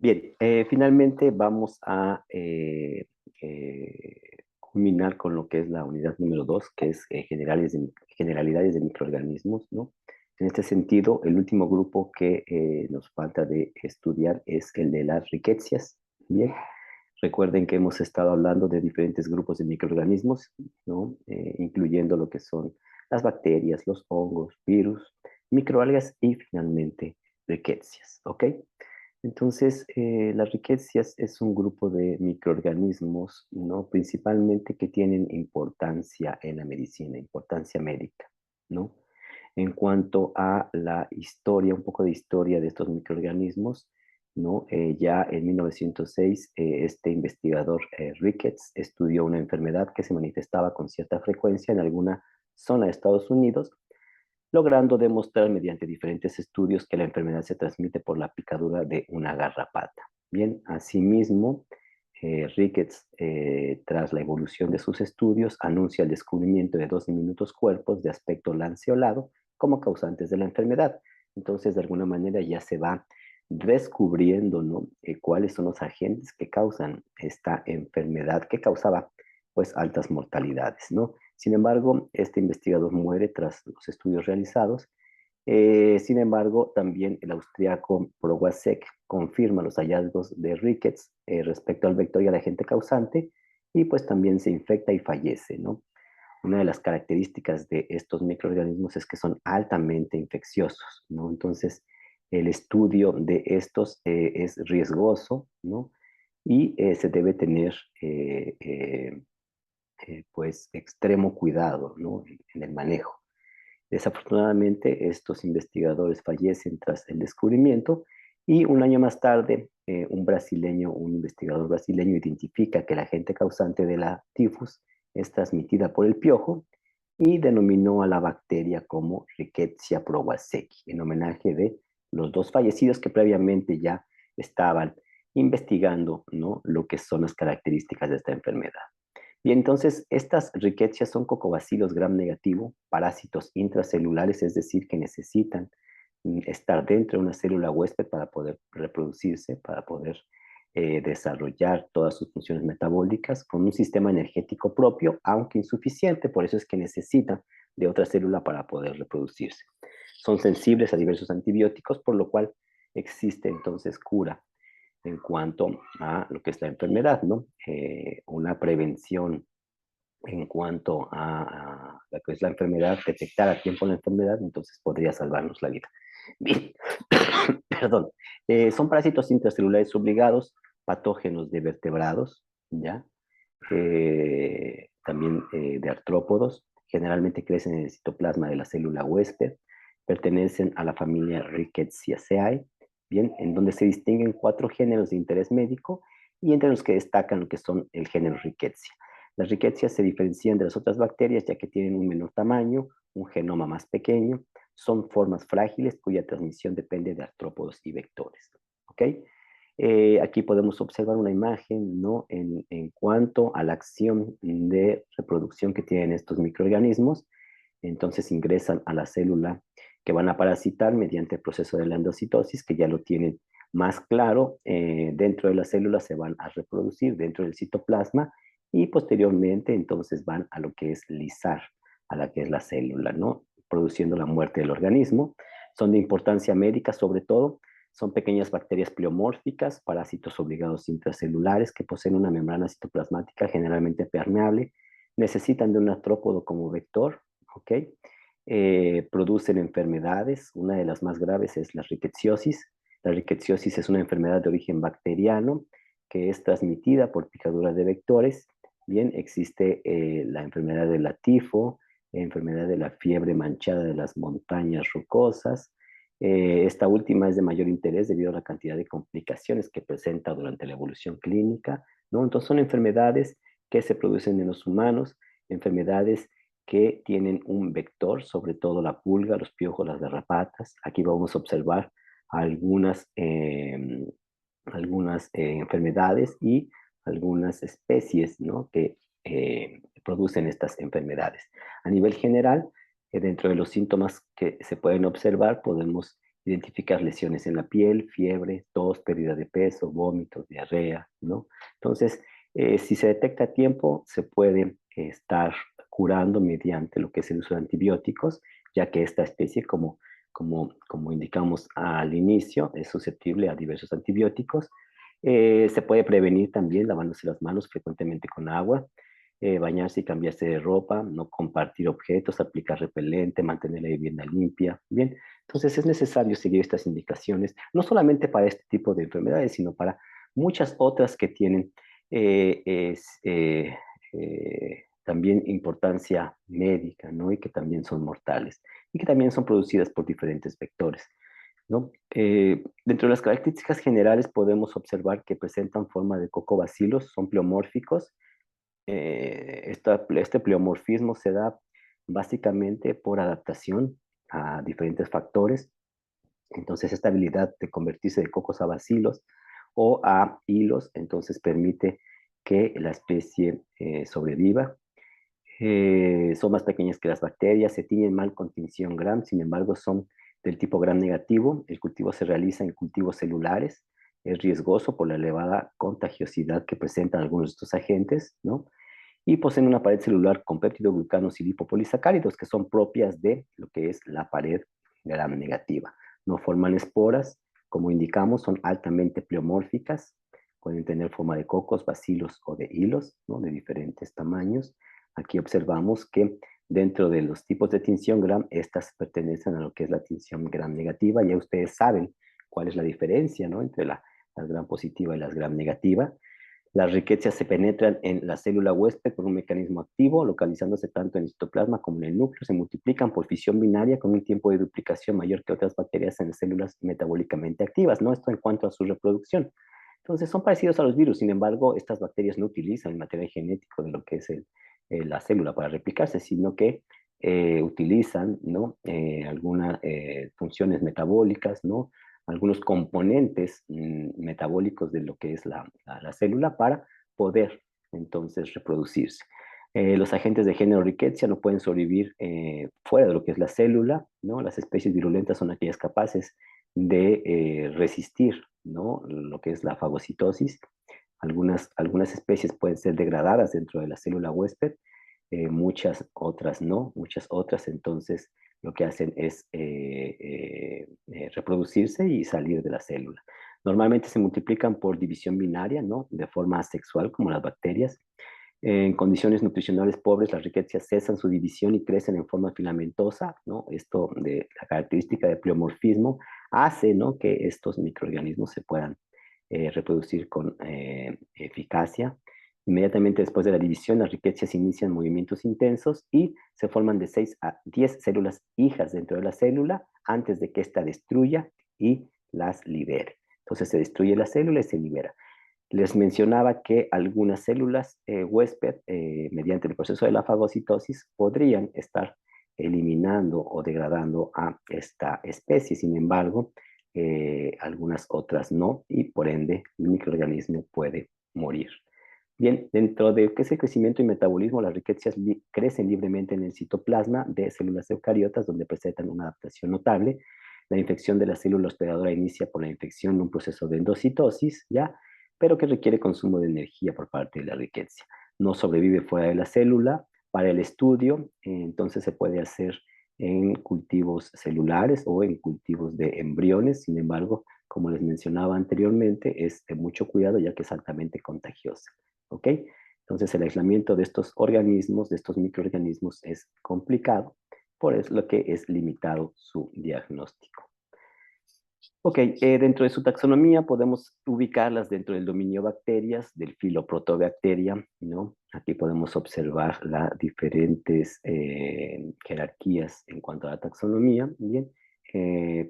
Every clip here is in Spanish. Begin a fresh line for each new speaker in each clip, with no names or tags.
Bien, finalmente vamos a culminar con lo que es la unidad número 2, que es generalidades de microorganismos, ¿no? En este sentido, el último grupo que nos falta de estudiar es el de las riquecias. Bien, recuerden que hemos estado hablando de diferentes grupos de microorganismos, ¿no? Incluyendo lo que son las bacterias, los hongos, virus, microalgas y finalmente riquecias, ¿ok? Entonces, las riquecias es un grupo de microorganismos, ¿no? Principalmente que tienen importancia en la medicina, importancia médica, ¿no? En cuanto a la historia, un poco de historia de estos microorganismos, ¿no? Ya en 1906, este investigador Ricketts estudió una enfermedad que se manifestaba con cierta frecuencia en alguna zona de Estados Unidos, logrando demostrar mediante diferentes estudios que la enfermedad se transmite por la picadura de una garrapata. Bien, asimismo, Ricketts, tras la evolución de sus estudios, anuncia el descubrimiento de dos diminutos cuerpos de aspecto lanceolado como causantes de la enfermedad. Entonces, de alguna manera ya se va descubriendo, ¿no? Cuáles son los agentes que causan esta enfermedad que causaba pues altas mortalidades, ¿no? Sin embargo, este investigador muere tras los estudios realizados. Sin embargo, también el austriaco Prowazek confirma los hallazgos de Ricketts respecto al vector y al agente causante, y pues también se infecta y fallece, ¿no? Una de las características de estos microorganismos es que son altamente infecciosos, ¿no? Entonces, el estudio de estos es riesgoso, ¿no? Y se debe tener pues extremo cuidado, ¿no? En el manejo. Desafortunadamente, estos investigadores fallecen tras el descubrimiento y un año más tarde, un investigador brasileño identifica que la agente causante de la tifus es transmitida por el piojo y denominó a la bacteria como Rickettsia prowazekii, en homenaje de los dos fallecidos que previamente ya estaban investigando, ¿no? Lo que son las características de esta enfermedad. Y entonces estas riquecias son cocobacilos gram negativo, parásitos intracelulares, es decir, que necesitan estar dentro de una célula huésped para poder reproducirse, para poder desarrollar todas sus funciones metabólicas con un sistema energético propio, aunque insuficiente, por eso es que necesitan de otra célula para poder reproducirse. Son sensibles a diversos antibióticos, por lo cual existe entonces cura en cuanto a lo que es la enfermedad, ¿no? Una prevención en cuanto a lo que es la enfermedad, detectar a tiempo la enfermedad, entonces podría salvarnos la vida. Bien, perdón. Son parásitos intracelulares obligados, patógenos de vertebrados, ¿ya? También de artrópodos, generalmente crecen en el citoplasma de la célula huésped, pertenecen a la familia Rickettsiaceae, bien, en donde se distinguen cuatro géneros de interés médico y entre los que destacan lo que son el género Rickettsia. Las Rickettsia se diferencian de las otras bacterias ya que tienen un menor tamaño, un genoma más pequeño, son formas frágiles cuya transmisión depende de artrópodos y vectores. ¿Ok? Aquí podemos observar una imagen, ¿no? En cuanto a la acción de reproducción que tienen estos microorganismos. Entonces ingresan a la célula que van a parasitar mediante el proceso de la endocitosis, que ya lo tienen más claro. Dentro de la célula se van a reproducir dentro del citoplasma y posteriormente entonces van a lo que es lisar, a la que es la célula, ¿no? Produciendo la muerte del organismo. Son de importancia médica sobre todo. Son pequeñas bacterias pleomórficas, parásitos obligados intracelulares que poseen una membrana citoplasmática generalmente permeable, necesitan de un artrópodo como vector, ¿ok? Producen enfermedades, una de las más graves es la rickettsiosis. La rickettsiosis es una enfermedad de origen bacteriano que es transmitida por picaduras de vectores. Bien, existe la enfermedad de la tifo, enfermedad de la fiebre manchada de las montañas rocosas. Esta última es de mayor interés debido a la cantidad de complicaciones que presenta durante la evolución clínica, ¿no? Entonces son enfermedades que se producen en los humanos, enfermedades que tienen un vector, sobre todo la pulga, los piojos, las garrapatas. Aquí vamos a observar algunas, enfermedades y algunas especies, ¿no? Que producen estas enfermedades. A nivel general, dentro de los síntomas que se pueden observar, podemos identificar lesiones en la piel, fiebre, tos, pérdida de peso, vómitos, diarrea, ¿no? Entonces, si se detecta a tiempo, se puede estar curando mediante lo que es el uso de antibióticos, ya que esta especie, como indicamos al inicio, es susceptible a diversos antibióticos. Se puede prevenir también lavándose las manos frecuentemente con agua, bañarse y cambiarse de ropa, no compartir objetos, aplicar repelente, mantener la vivienda limpia. Bien, entonces es necesario seguir estas indicaciones, no solamente para este tipo de enfermedades, sino para muchas otras que tienen eh, es, eh, también importancia médica, ¿no? Y que también son mortales y que también son producidas por diferentes vectores, ¿no? Dentro de las características generales podemos observar que presentan forma de cocobacilos, son pleomórficos. Este pleomorfismo se da básicamente por adaptación a diferentes factores. Entonces, esta habilidad de convertirse de cocos a bacilos o a hilos, entonces permite que la especie sobreviva. Son más pequeñas que las bacterias, se tiñen mal con tinción Gram, sin embargo son del tipo Gram negativo. El cultivo se realiza en cultivos celulares, es riesgoso por la elevada contagiosidad que presentan algunos de estos agentes, ¿no? Y poseen una pared celular con peptidoglucanos y lipopolisacáridos que son propias de lo que es la pared Gram negativa. No forman esporas, como indicamos, son altamente pleomórficas, pueden tener forma de cocos, bacilos o de hilos, ¿no? De diferentes tamaños. Aquí observamos que dentro de los tipos de tinción Gram, estas pertenecen a lo que es la tinción Gram negativa. Ya ustedes saben cuál es la diferencia, ¿no? Entre las Gram positiva y las Gram negativa. Las riquecias se penetran en la célula huésped por un mecanismo activo, localizándose tanto en el citoplasma como en el núcleo. Se multiplican por fisión binaria con un tiempo de duplicación mayor que otras bacterias en células metabólicamente activas, ¿no? Esto en cuanto a su reproducción. Entonces, son parecidos a los virus. Sin embargo, estas bacterias no utilizan el material genético de lo que es la célula para replicarse, sino que utilizan, ¿no? Algunas funciones metabólicas, ¿no? Algunos componentes metabólicos de lo que es la célula para poder entonces reproducirse. Los agentes de género Rickettsia no pueden sobrevivir fuera de lo que es la célula, ¿no? Las especies virulentas son aquellas capaces de resistir, ¿no? Lo que es la fagocitosis. Algunas especies pueden ser degradadas dentro de la célula huésped, muchas otras no, muchas otras entonces lo que hacen es reproducirse y salir de la célula. Normalmente se multiplican por división binaria, ¿no? De forma asexual, como las bacterias. En condiciones nutricionales pobres, las riquecias cesan su división y crecen en forma filamentosa, ¿no? Esto de la característica de pleomorfismo hace, ¿no? Que estos microorganismos se puedan reproducir con eficacia. Inmediatamente después de la división, las riquecias inician movimientos intensos y se forman de 6 a 10 células hijas dentro de la célula antes de que ésta destruya y las libere. Entonces se destruye la célula y se libera. Les mencionaba que algunas células huésped, mediante el proceso de la fagocitosis, podrían estar eliminando o degradando a esta especie. Sin embargo, algunas otras no, y por ende el microorganismo puede morir. Bien, dentro de lo que es el crecimiento y metabolismo, las riquecias crecen libremente en el citoplasma de células eucariotas, donde presentan una adaptación notable. La infección de la célula hospedadora inicia por la infección en un proceso de endocitosis, ¿ya? Pero que requiere consumo de energía por parte de la riqueza. No sobrevive fuera de la célula. Para el estudio, entonces se puede hacer en cultivos celulares o en cultivos de embriones. Sin embargo, como les mencionaba anteriormente, es de mucho cuidado ya que es altamente contagiosa. ¿Ok? Entonces el aislamiento de estos organismos, de estos microorganismos, es complicado, por eso lo que es limitado su diagnóstico. Ok, dentro de su taxonomía podemos ubicarlas dentro del dominio bacterias, del filo Protobacteria, ¿no? Aquí podemos observar las diferentes jerarquías en cuanto a la taxonomía, ¿bien?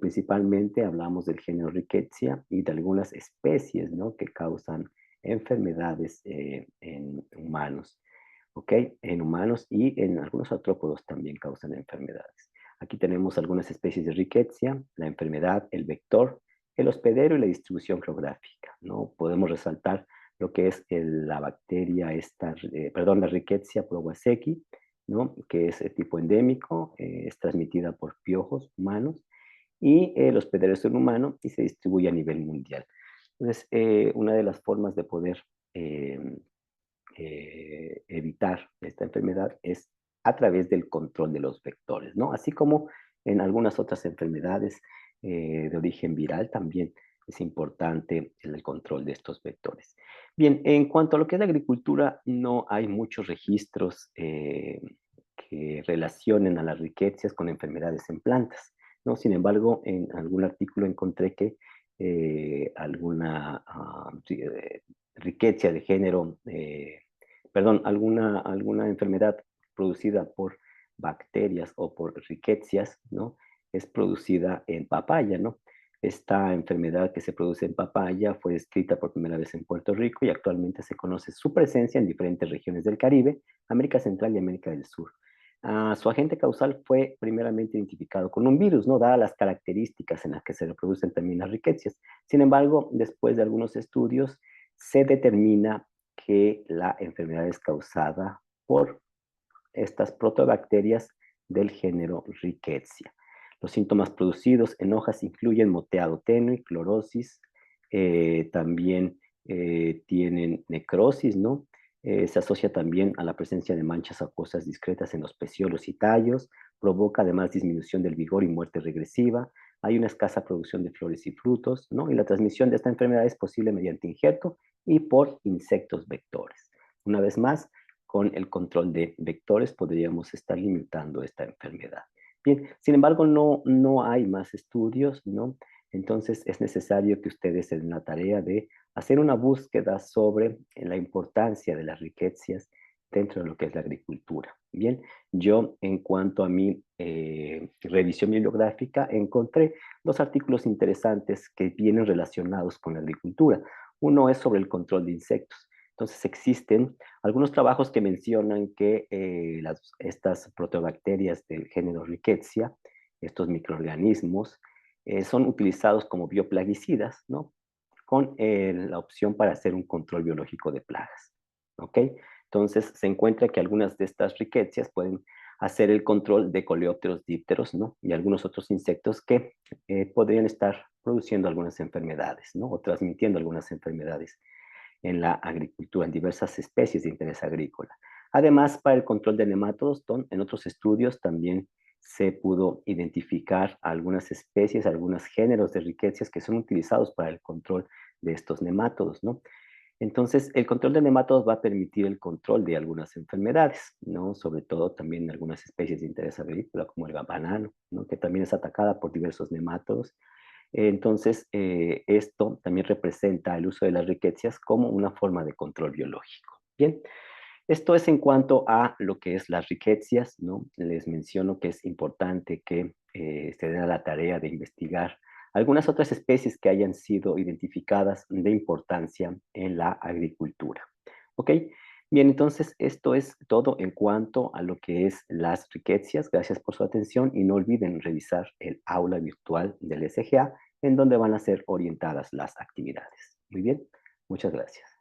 Principalmente hablamos del género Rickettsia y de algunas especies, ¿no? Que causan enfermedades en humanos, ¿ok? En humanos y en algunos artrópodos también causan enfermedades. Aquí tenemos algunas especies de Rickettsia, la enfermedad, el vector, el hospedero y la distribución geográfica, ¿no? Podemos resaltar lo que es la bacteria, la Rickettsia prowazekii, ¿no? Que es de tipo endémico, es transmitida por piojos humanos y los hospedero es un humano y se distribuye a nivel mundial. Entonces, una de las formas de poder eh, evitar esta enfermedad es a través del control de los vectores, ¿no? Así como en algunas otras enfermedades de origen viral, también es importante el control de estos vectores. Bien, en cuanto a lo que es la agricultura, no hay muchos registros que relacionen a las riquezas con enfermedades en plantas, ¿no? Sin embargo, en algún artículo encontré que alguna riqueza de género, perdón, alguna enfermedad producida por bacterias o por riquecias, ¿no? Es producida en papaya, ¿no? Esta enfermedad que se produce en papaya fue descrita por primera vez en Puerto Rico y actualmente se conoce su presencia en diferentes regiones del Caribe, América Central y América del Sur. Su agente causal fue primeramente identificado con un virus, ¿no? Dadas las características en las que se reproducen también las riquecias. Sin embargo, después de algunos estudios, se determina que la enfermedad es causada por estas protobacterias del género Rickettsia. Los síntomas producidos en hojas incluyen moteado tenue, clorosis, también tienen necrosis, ¿no? Se asocia también a la presencia de manchas acuosas discretas en los peciolos y tallos, provoca además disminución del vigor y muerte regresiva, hay una escasa producción de flores y frutos, ¿no? Y la transmisión de esta enfermedad es posible mediante injerto y por insectos vectores. Una vez más, con el control de vectores podríamos estar limitando esta enfermedad. Bien, sin embargo, no hay más estudios, ¿no? Entonces es necesario que ustedes se den la tarea de hacer una búsqueda sobre la importancia de las riquezas dentro de lo que es la agricultura. Bien, yo en cuanto a mi revisión bibliográfica encontré dos artículos interesantes que vienen relacionados con la agricultura. Uno es sobre el control de insectos. Entonces existen algunos trabajos que mencionan que estas protobacterias del género Rickettsia, estos microorganismos, son utilizados como bioplaguicidas, ¿no? Con la opción para hacer un control biológico de plagas, ¿ok? Entonces se encuentra que algunas de estas Rickettsias pueden hacer el control de coleópteros, dípteros, ¿no? Y algunos otros insectos que podrían estar produciendo algunas enfermedades, ¿no? O transmitiendo algunas enfermedades en la agricultura, en diversas especies de interés agrícola. Además, para el control de nemátodos, en otros estudios también se pudo identificar algunas especies, algunos géneros de riquezas que son utilizados para el control de estos nemátodos, ¿no? Entonces, el control de nemátodos va a permitir el control de algunas enfermedades, ¿no? Sobre todo también algunas especies de interés agrícola, como el banano, ¿no? Que también es atacada por diversos nemátodos. Entonces, esto también representa el uso de las riquezas como una forma de control biológico. Bien, esto es en cuanto a lo que es las riquezas, ¿no? Les menciono que es importante que se den a la tarea de investigar algunas otras especies que hayan sido identificadas de importancia en la agricultura. ¿Ok? Bien, entonces esto es todo en cuanto a lo que es las riquezas. Gracias por su atención y no olviden revisar el aula virtual del SGA en donde van a ser orientadas las actividades. Muy bien, muchas gracias.